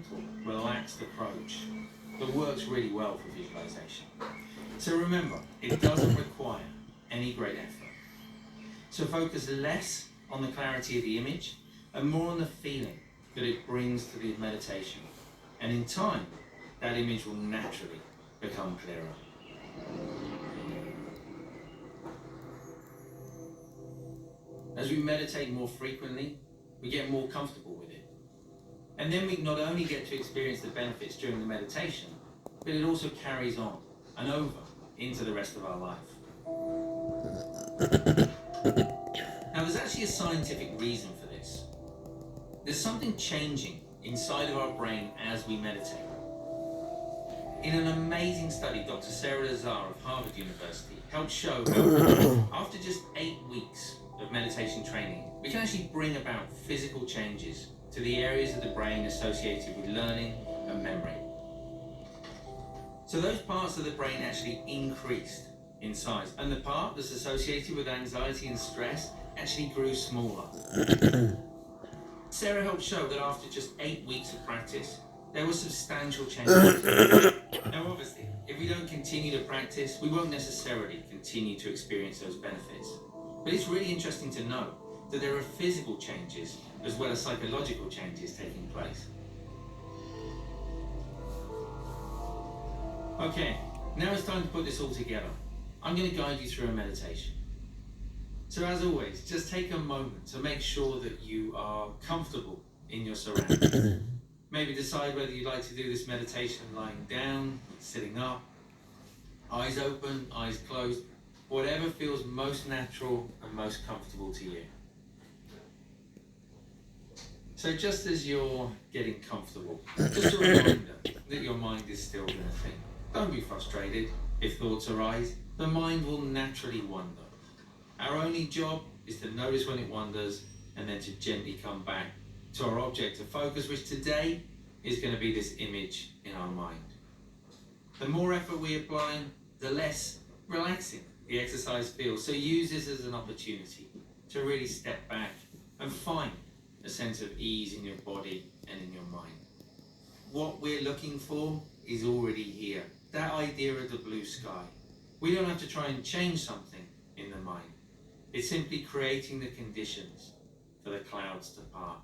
gentle, relaxed approach that works really well for visualization. So remember, it doesn't require any great effort. So focus less on the clarity of the image and more on the feeling that it brings to the meditation. And in time, that image will naturally become clearer. As we meditate more frequently, we get more comfortable with it. And then we not only get to experience the benefits during the meditation, but it also carries on and over into the rest of our life. Now, there's actually a scientific reason for this. There's something changing inside of our brain as we meditate. In an amazing study, Dr. Sarah Lazar of Harvard University helped show that after just 8 weeks of meditation training, we can actually bring about physical changes to the areas of the brain associated with learning and memory. So those parts of the brain actually increased in size, and the part that's associated with anxiety and stress actually grew smaller. Sarah helped show that after just 8 weeks of practice, there were substantial changes. Now obviously, if we don't continue to practice, we won't necessarily continue to experience those benefits. But it's really interesting to know that there are physical changes as well as psychological changes taking place. Okay, now it's time to put this all together. I'm going to guide you through a meditation. So as always, just take a moment to make sure that you are comfortable in your surroundings. Maybe decide whether you'd like to do this meditation lying down, sitting up, eyes open, eyes closed, whatever feels most natural and most comfortable to you. So just as you're getting comfortable, just a reminder that your mind is still going to think. Don't be frustrated if thoughts arise. The mind will naturally wander. Our only job is to notice when it wanders and then to gently come back to our object of focus, which today is going to be this image in our mind. The more effort we apply, the less relaxing the exercise feels. So use this as an opportunity to really step back and find a sense of ease in your body and in your mind. What we're looking for is already here. That idea of the blue sky. We don't have to try and change something in the mind. It's simply creating the conditions for the clouds to part.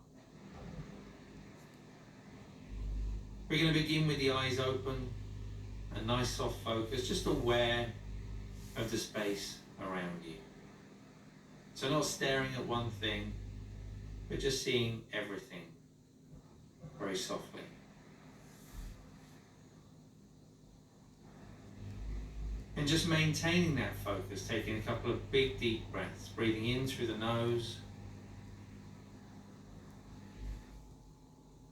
We're going to begin with the eyes open, a nice soft focus, just aware of the space around you. So not staring at one thing, but just seeing everything very softly. And just maintaining that focus, taking a couple of big deep breaths, breathing in through the nose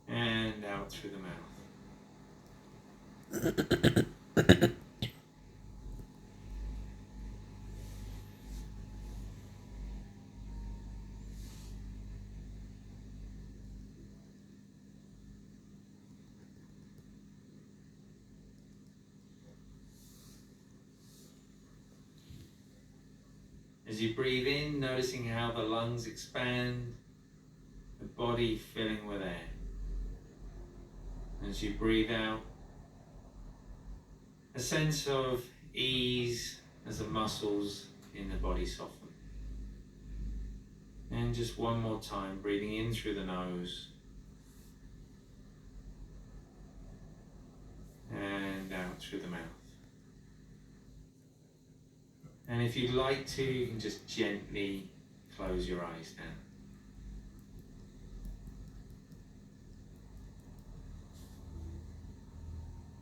and out through the mouth. As you breathe in, noticing how the lungs expand, the body filling with air. As you breathe out, a sense of ease as the muscles in the body soften. And just one more time, breathing in through the nose and out through the mouth. And if you'd like to, you can just gently close your eyes down.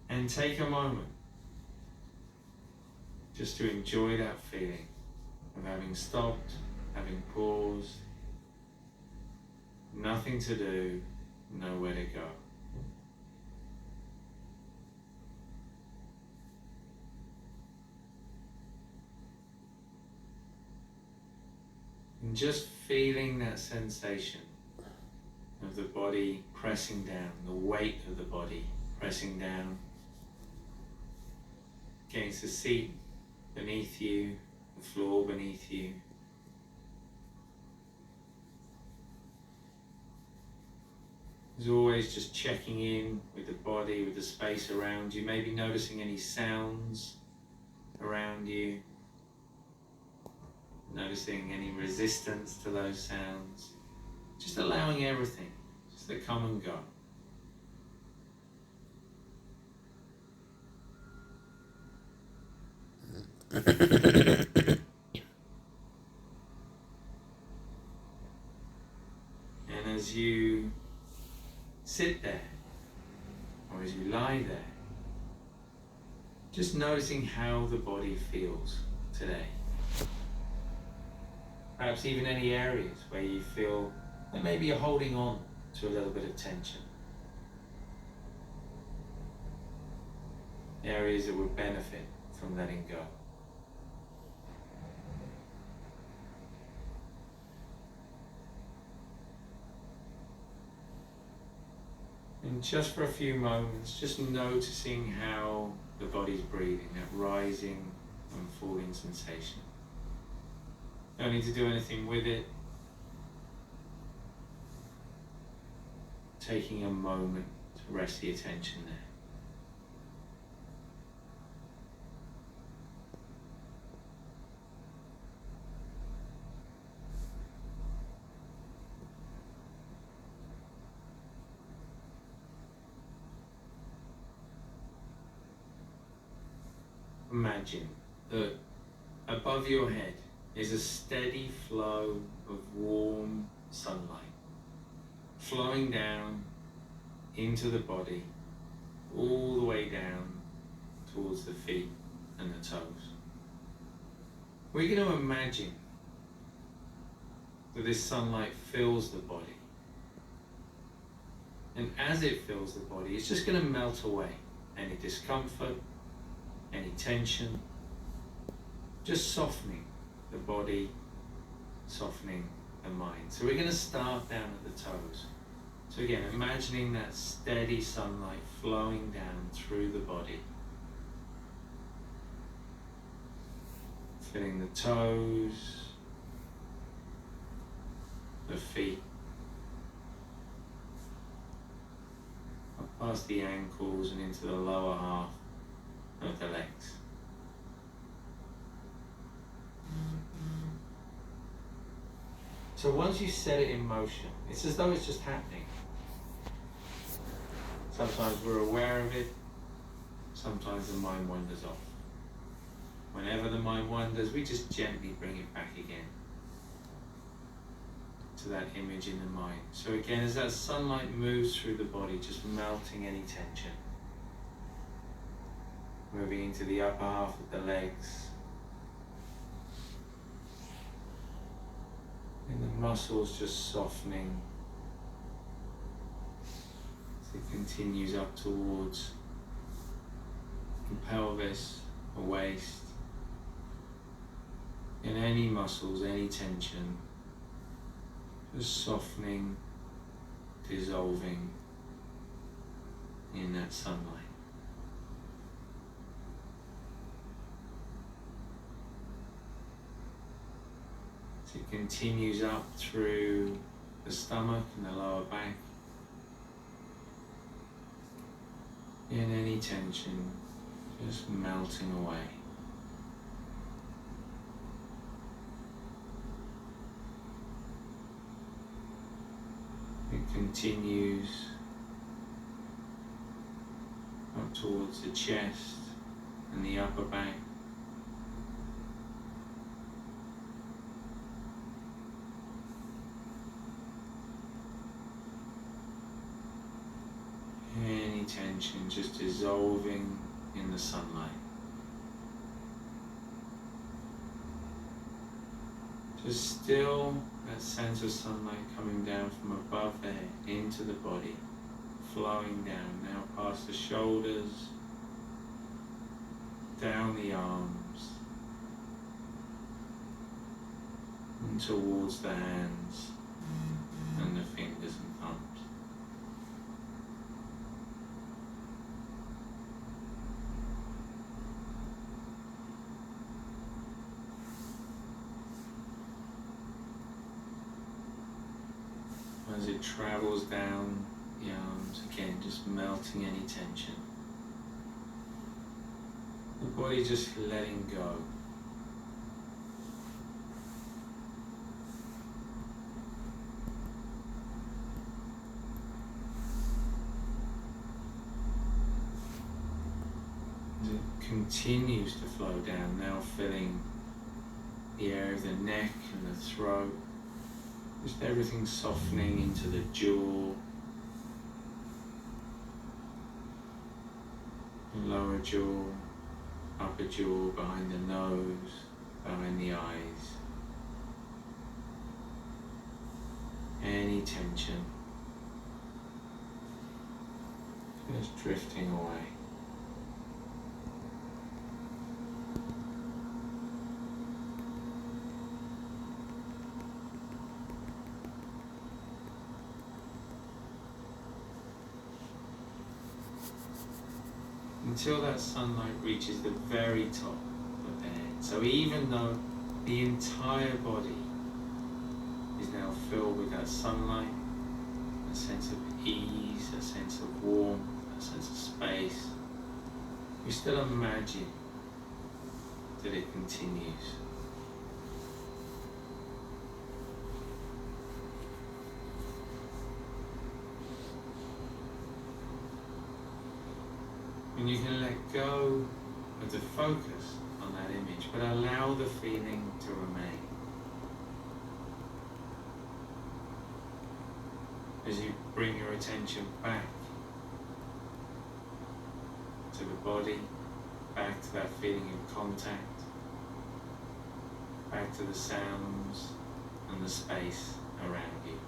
And take a moment just to enjoy that feeling of having stopped, having paused, nothing to do, nowhere to go. And just feeling that sensation of the body pressing down, the weight of the body pressing down against the seat beneath you, the floor beneath you. is always just checking in with the body, with the space around you, maybe noticing any sounds around you, noticing any resistance to those sounds, just allowing everything just to come and go. And as you sit there, or as you lie there, just noticing how the body feels today. Perhaps even any areas where you feel that maybe you're holding on to a little bit of tension. Areas that would benefit from letting go. And just for a few moments, just noticing how the body's breathing, that rising and falling sensation. Don't need to do anything with it. Taking a moment to rest the attention there. Imagine that above your head is a steady flow of warm sunlight flowing down into the body, all the way down towards the feet and the toes. We're going to imagine that this sunlight fills the body, and as it fills the body, it's just going to melt away any discomfort, any tension, just softening the body, softening the mind. So we're going to start down at the toes. So again, imagining that steady sunlight flowing down through the body, filling the toes, the feet, up past the ankles and into the lower half of the legs. So once you set it in motion, it's as though it's just happening. Sometimes we're aware of it, sometimes the mind wanders off. Whenever the mind wanders, we just gently bring it back again to that image in the mind. So again, as that sunlight moves through the body, just melting any tension. Moving into the upper half of the legs. And the muscles just softening as it continues up towards the pelvis, the waist. And any muscles, any tension, just softening, dissolving in that sunlight. It continues up through the stomach and the lower back. In any tension, just melting away. It continues up towards the chest and the upper back. Any tension just dissolving in the sunlight. Just still that sense of sunlight coming down from above the head into the body, flowing down now past the shoulders, down the arms, and towards the hands and the fingers and thumbs. As it travels down The arms, again, just melting any tension. The body just letting go. As it continues to flow down, now filling the area of the neck and the throat. Just everything softening into the jaw, the lower jaw, upper jaw, behind the nose, behind the eyes. Any tension just drifting away. Until that sunlight reaches the very top of the head. So even though the entire body is now filled with that sunlight, a sense of ease, a sense of warmth, a sense of space, we still imagine that it continues. And you can let go of the focus on that image, but allow the feeling to remain. As you bring your attention back to the body, back to that feeling of contact, back to the sounds and the space around you.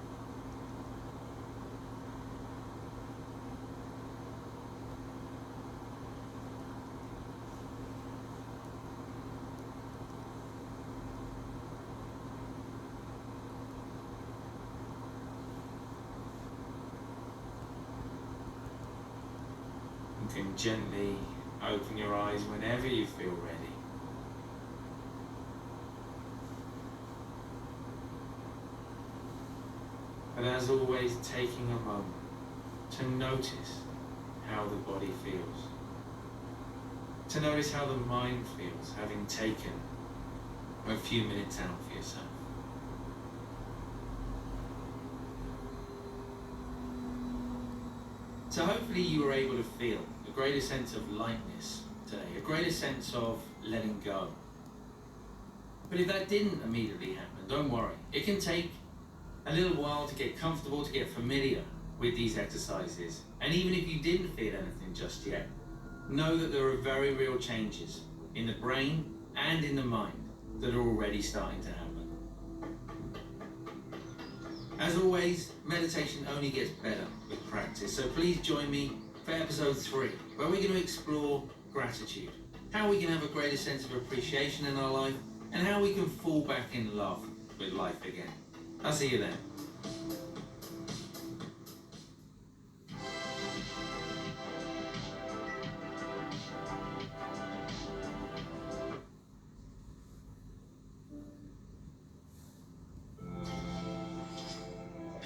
You can gently open your eyes whenever you feel ready. But as always, taking a moment to notice how the body feels. To notice how the mind feels, having taken a few minutes out for yourself. So hopefully you were able to feel a greater sense of lightness today, a greater sense of letting go. But if that didn't immediately happen, don't worry. It can take a little while to get comfortable, to get familiar with these exercises. And even if you didn't feel anything just yet, know that there are very real changes in the brain and in the mind that are already starting to happen. As always, meditation only gets better with practice, so please join me for episode 3, where we're going to explore gratitude, how we can have a greater sense of appreciation in our life, and how we can fall back in love with life again. I'll see you then.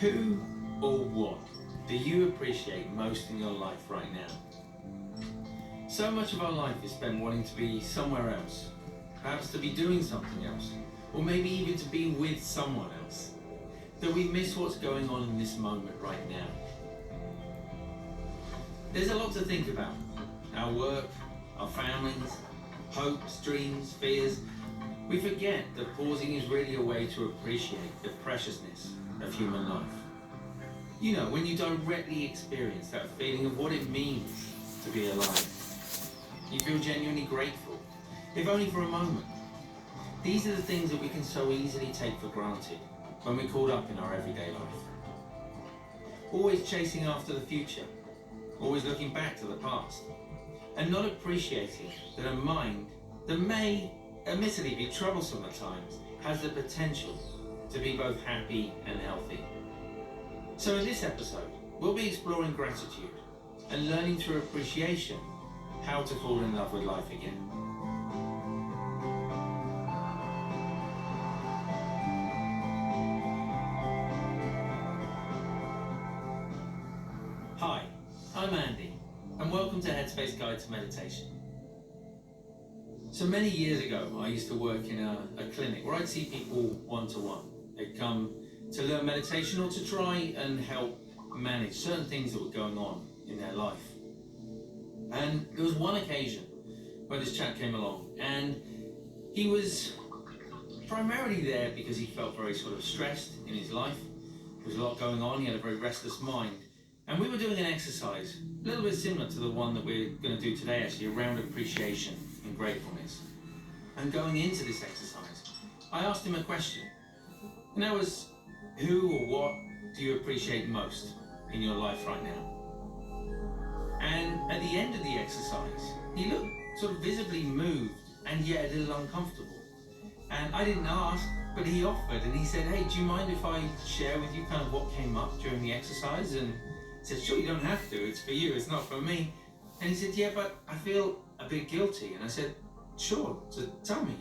Who or what do you appreciate most in your life right now? So much of our life is spent wanting to be somewhere else, perhaps to be doing something else, or maybe even to be with someone else, that we miss what's going on in this moment right now. There's a lot to think about. Our work, our families, hopes, dreams, fears. We forget that pausing is really a way to appreciate the preciousness of human life. You know, when you directly experience that feeling of what it means to be alive, you feel genuinely grateful, if only for a moment. These are the things that we can so easily take for granted when we're caught up in our everyday life. Always chasing after the future, always looking back to the past, and not appreciating that a mind that may admittedly be troublesome at times has the potential to be both happy and healthy. So in this episode, we'll be exploring gratitude and learning through appreciation how to fall in love with life again. and welcome to Headspace Guide to Meditation. So many years ago, I used to work in a clinic where I'd see people one-to-one. They'd come to learn meditation or to try and help manage certain things that were going on in their life. And there was one occasion where this chap came along, and he was primarily there because he felt very sort of stressed in his life. There was a lot going on, he had a very restless mind. And we were doing an exercise, a little bit similar to the one that we're going to do today actually, around appreciation and gratefulness. And going into this exercise, I asked him a question. And that was, who or what do you appreciate most in your life right now? And at the end of the exercise, he looked sort of visibly moved and yet a little uncomfortable. And I didn't ask, but he offered, and he said, hey, do you mind if I share with you kind of what came up during the exercise? And I said, sure, you don't have to, it's for you, it's not for me. And he said, yeah, but I feel a bit guilty. And I said, sure, so tell me,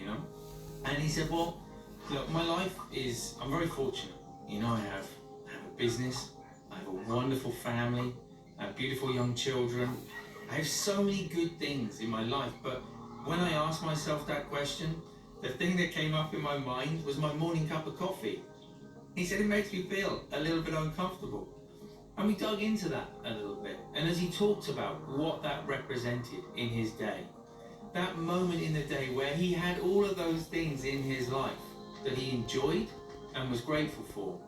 And he said, well, look, my life is, I'm very fortunate. I have a business, I have a wonderful family, I have beautiful young children. I have so many good things in my life, but when I asked myself that question, the thing that came up in my mind was my morning cup of coffee. He said, it makes me feel a little bit uncomfortable. And we dug into that a little bit. And as he talked about what that represented in his day, that moment in the day where he had all of those things in his life that he enjoyed and was grateful for,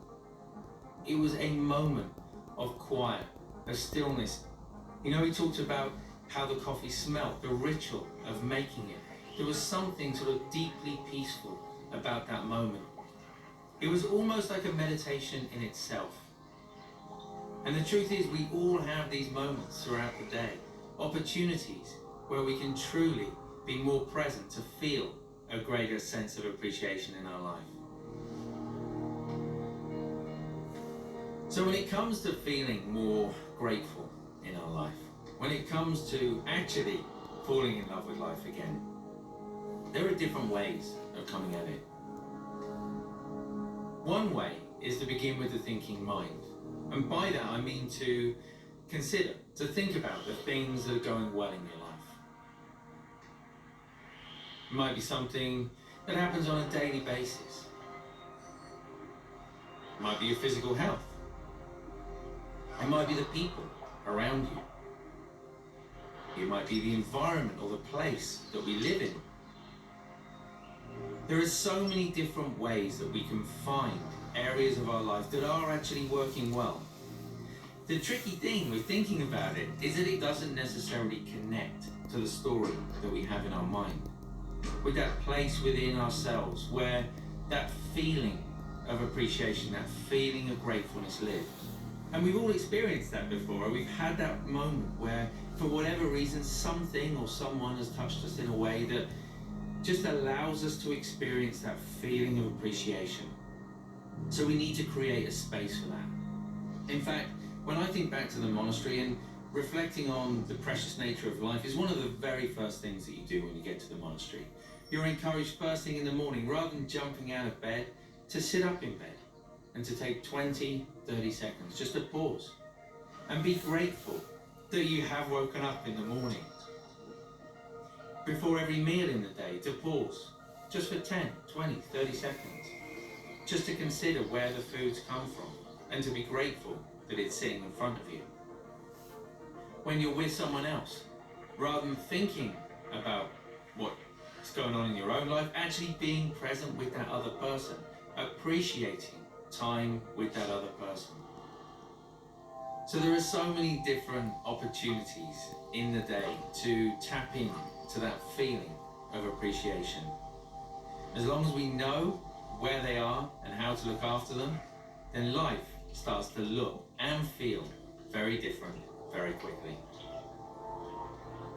it was a moment of quiet, of stillness. He talked about how the coffee smelled, the ritual of making it. There was something sort of deeply peaceful about that moment. It was almost like a meditation in itself. And the truth is, we all have these moments throughout the day, opportunities where we can truly be more present to feel a greater sense of appreciation in our life. So when it comes to feeling more grateful in our life, when it comes to actually falling in love with life again, there are different ways of coming at it. One way is to begin with the thinking mind. And by that I mean to consider, to think about the things that are going well in your life. It might be something that happens on a daily basis. It might be your physical health. It might be the people around you. It might be the environment or the place that we live in. There are so many different ways that we can find areas of our life that are actually working well. The tricky thing with thinking about it is that it doesn't necessarily connect to the story that we have in our mind, with that place within ourselves where that feeling of appreciation, that feeling of gratefulness lives. And we've all experienced that before. We've had that moment where, for whatever reason, something or someone has touched us in a way that just allows us to experience that feeling of appreciation. So we need to create a space for that. In fact, when I think back to the monastery and reflecting on the precious nature of life is one of the very first things that you do when you get to the monastery. You're encouraged first thing in the morning, rather than jumping out of bed, to sit up in bed and to take 20, 30 seconds, just to pause and be grateful that you have woken up in the morning. Before every meal in the day, to pause just for 10, 20, 30 seconds, just to consider where the food's come from and to be grateful that it's sitting in front of you. When you're with someone else, rather than thinking about what's going on in your own life, actually being present with that other person, appreciating time with that other person. So there are so many different opportunities in the day to tap into that feeling of appreciation. As long as we know where they are and how to look after them, then life starts to look and feel very different very quickly.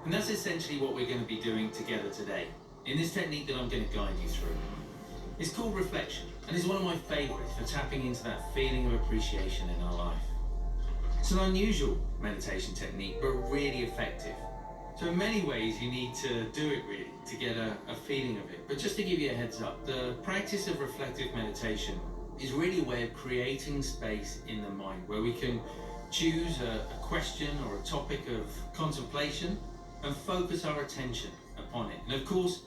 And that's essentially what we're going to be doing together today in this technique that I'm going to guide you through. It's called reflection, and is one of my favorites for tapping into that feeling of appreciation in our life. It's an unusual meditation technique, but really effective. So in many ways you need to do it really to get a feeling of it. But just to give you a heads up, the practice of reflective meditation is really a way of creating space in the mind where we can choose a question or a topic of contemplation and focus our attention upon it. And of course,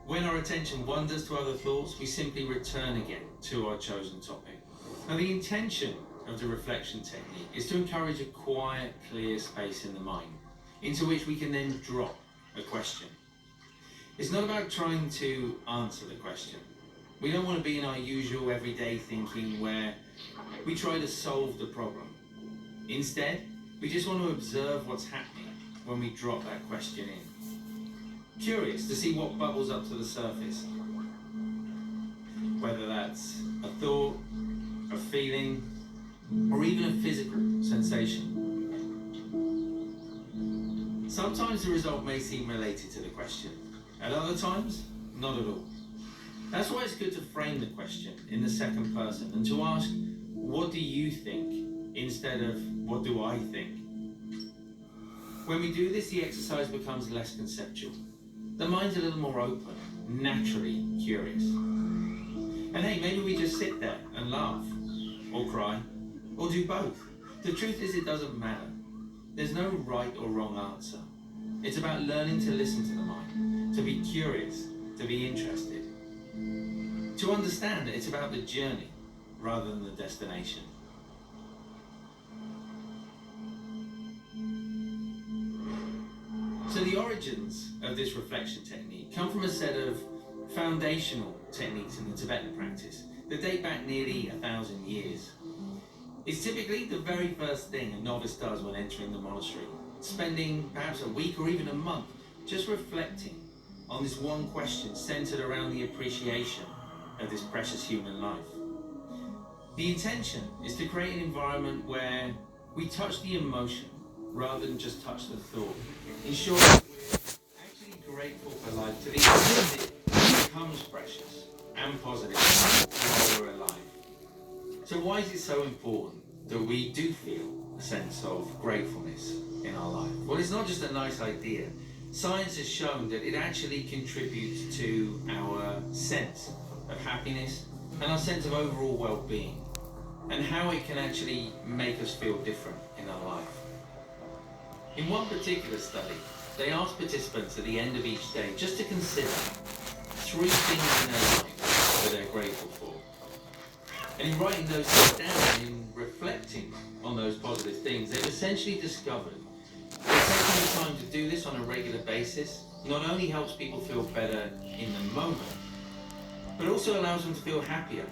when our attention wanders to other thoughts, we simply return again to our chosen topic. Now, the intention of the reflection technique is to encourage a quiet, clear space in the mind, into which we can then drop a question. It's not about trying to answer the question. We don't want to be in our usual everyday thinking where we try to solve the problem. Instead, we just want to observe what's happening when we drop that question in. Curious to see what bubbles up to the surface. Whether that's a thought, a feeling, or even a physical sensation. Sometimes the result may seem related to the question. At other times, not at all. That's why it's good to frame the question in the second person and to ask, what do you think, instead of what do I think? When we do this, the exercise becomes less conceptual. The mind's a little more open, naturally curious. And hey, maybe we just sit there and laugh, or cry, or do both. The truth is, it doesn't matter. There's no right or wrong answer. It's about learning to listen to the mind, to be curious, to be interested. To understand that it's about the journey rather than the destination. So the origins of this reflection technique come from a set of foundational techniques in the Tibetan practice that date back nearly 1,000 years. It's typically the very first thing a novice does when entering the monastery, spending perhaps a week or even a month just reflecting on this one question centered around the appreciation of this precious human life. The intention is to create an environment where we touch the emotion rather than just touch the thought. Ensure that we're actually grateful for life to the extent it becomes precious and positive while we're alive. So why is it so important that we do feel a sense of gratefulness in our life? Well, it's not just a nice idea. Science has shown that it actually contributes to our sense of happiness and our sense of overall well-being, and how it can actually make us feel different in our life. In one particular study, they asked participants at the end of each day just to consider 3 things in their life that they're grateful for. And in writing those things down, in reflecting on those positive things, they've essentially discovered that taking the time to do this on a regular basis not only helps people feel better in the moment, but also allows them to feel happier